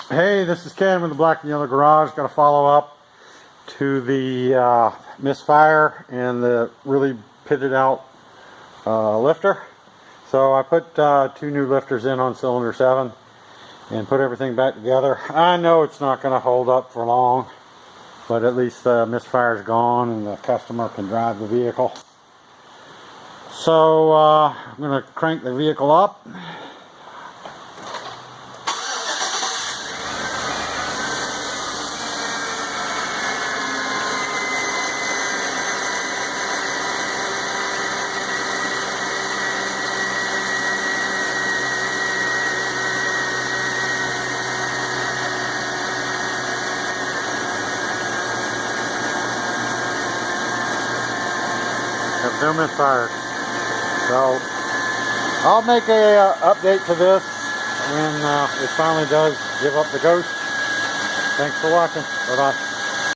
Hey, this is Ken with the Black and Yellow Garage. Got to follow up to the Misfire and the really pitted out lifter. So I put 2 new lifters in on cylinder 7 and put everything back together. I know it's not going to hold up for long, but at least the Misfire's gone and the customer can drive the vehicle. So I'm going to crank the vehicle up. Have no Misfires. So I'll make a update to this when it finally does give up the ghost. Thanks for watching. Bye bye.